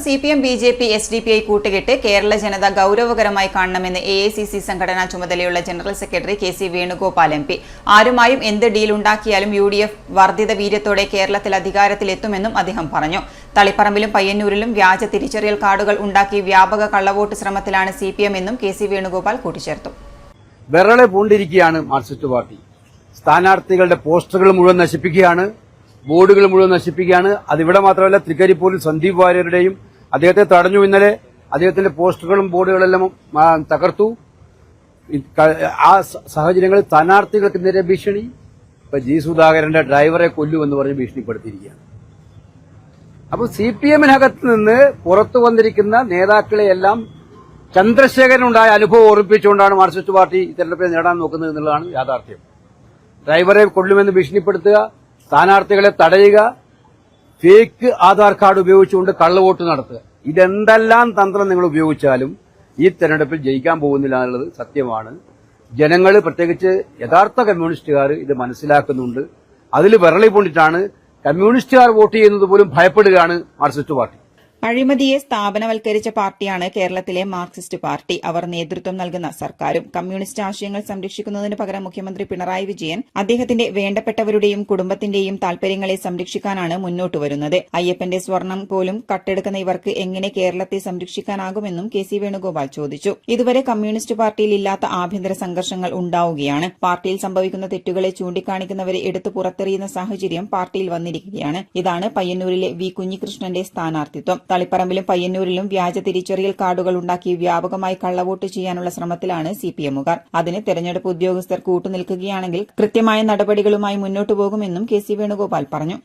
CPM, BJP, SDPI കൂട്ടുകെട്ട് കേരള ജനത ഗൌരവകരമായി കാണണമെന്ന് AICC സംഘടനാ ചുമതലയുള്ള general secretary KC Venugopal MP. ആരുമായും എന്ത് ഡീൽ ഉണ്ടാക്കിയാലും UDF വർദ്ധിത വീര്യത്തോടെ കേരളത്തിൽ അധികാരത്തിലെത്തുമെന്നും അദ്ദേഹം പറഞ്ഞു. തളിപ്പറമ്പിലും പയ്യന്നൂരിലും വ്യാജ തിരിച്ചറിയൽ കാർഡുകൾ ഉണ്ടാക്കി വ്യാപക കള്ളവോട്ട് ശ്രമത്തിലാണ് CPM എന്നും KC വേണുഗോപാൽ കൂട്ടിച്ചേർത്തു. വിരളെ പൂണ്ടിരിക്കുകയാണ് മാർക്സിസ്റ്റ് പാർട്ടി. സ്ഥാനാർത്ഥികളുടെ പോസ്റ്ററുകൾ മുഴുവൻ നശിപ്പിക്കുകയാണ്, ബോർഡുകൾ മുഴുവൻ നശിപ്പിക്കുകയാണ്. അതിവിടെ മാത്രമല്ല, തൃക്കരിപ്പൂരിൽ സന്ദീപ് വാര്യരുടെയും അദ്ദേഹത്തെ തടഞ്ഞു. ഇന്നലെ അദ്ദേഹത്തിന്റെ പോസ്റ്ററുകളും ബോർഡുകളെല്ലാം തകർത്തു. ആ സാഹചര്യങ്ങളിൽ സ്ഥാനാർത്ഥികൾക്ക് നേരെ ഭീഷണി. ഇപ്പൊ G. സുധാകരന്റെ ഡ്രൈവറെ കൊല്ലുമെന്ന് പറഞ്ഞ് ഭീഷണിപ്പെടുത്തിയിരിക്കുകയാണ്. അപ്പൊ CPM-നകത്ത് നിന്ന് പുറത്തു വന്നിരിക്കുന്ന നേതാക്കളെയെല്ലാം ചന്ദ്രശേഖരനുണ്ടായ അനുഭവം ഓർമ്മിപ്പിച്ചുകൊണ്ടാണ് മാർക്സിസ്റ്റ് പാർട്ടി തെരഞ്ഞെടുപ്പിൽ നേടാൻ നോക്കുന്നത് എന്നുള്ളതാണ് യാഥാർത്ഥ്യം. ഡ്രൈവറെ കൊല്ലുമെന്ന് ഭീഷണിപ്പെടുത്തുക, സ്ഥാനാർത്ഥികളെ തടയുക, ഫേക്ക് ആധാർ കാർഡ് ഉപയോഗിച്ചുകൊണ്ട് കള്ളവോട്ട് നടത്തുക, ഇതെന്തെല്ലാം തന്ത്രം നിങ്ങൾ ഉപയോഗിച്ചാലും ഈ തെരഞ്ഞെടുപ്പിൽ ജയിക്കാൻ പോകുന്നില്ല എന്നുള്ളത് സത്യമാണ്. ജനങ്ങൾ, പ്രത്യേകിച്ച് യഥാർത്ഥ കമ്മ്യൂണിസ്റ്റുകാർ ഇത് മനസ്സിലാക്കുന്നുണ്ട്. അതിൽ വിരളി പൂണ്ടിട്ടാണ് കമ്മ്യൂണിസ്റ്റുകാർ വോട്ട് ചെയ്യുന്നത് പോലും ഭയപ്പെടുകയാണ് മാർക്സിസ്റ്റ് പാർട്ടി. അഴിമതിയെ സ്ഥാപനവൽക്കരിച്ച പാർട്ടിയാണ് കേരളത്തിലെ മാർക്സിസ്റ്റ് പാർട്ടി. അവർ നേതൃത്വം നൽകുന്ന സർക്കാരും. കമ്മ്യൂണിസ്റ്റ് ആശയങ്ങൾ സംരക്ഷിക്കുന്നതിന് പകരം മുഖ്യമന്ത്രി പിണറായി വിജയൻ അദ്ദേഹത്തിന്റെ വേണ്ടപ്പെട്ടവരുടെയും കുടുംബത്തിന്റെയും താൽപര്യങ്ങളെ സംരക്ഷിക്കാനാണ് മുന്നോട്ട് വരുന്നത്. അയ്യപ്പന്റെ സ്വർണം പോലും കട്ടെടുക്കുന്ന ഇവർക്ക് എങ്ങനെ കേരളത്തെ സംരക്ഷിക്കാനാകുമെന്നും KC വേണുഗോപാൽ ചോദിച്ചു. ഇതുവരെ കമ്മ്യൂണിസ്റ്റ് പാർട്ടിയിൽ ഇല്ലാത്ത ആഭ്യന്തര സംഘർഷങ്ങൾ ഉണ്ടാവുകയാണ്. പാർട്ടിയിൽ സംഭവിക്കുന്ന തെറ്റുകളെ ചൂണ്ടിക്കാണിക്കുന്നവരെ എടുത്തു പുറത്തെറിയുന്ന സാഹചര്യം പാർട്ടിയിൽ വന്നിരിക്കുകയാണ്. ഇതാണ് പയ്യന്നൂരിലെ V. കുഞ്ഞികൃഷ്ണന്റെ സ്ഥാനാർത്ഥിത്വം. തളിപ്പറമ്പിലും പയ്യന്നൂരിലും വ്യാജ തിരിച്ചറിയൽ കാർഡുകൾ ഉണ്ടാക്കി വ്യാപകമായി കള്ളവോട്ട് ചെയ്യാനുള്ള ശ്രമത്തിലാണ് CPM-കാർ. അതിന് തെരഞ്ഞെടുപ്പ് ഉദ്യോഗസ്ഥർ കൂട്ടുനിൽക്കുകയാണെങ്കിൽ കൃത്യമായ നടപടികളുമായി മുന്നോട്ടു പോകുമെന്നും KC വേണുഗോപാൽ പറഞ്ഞു.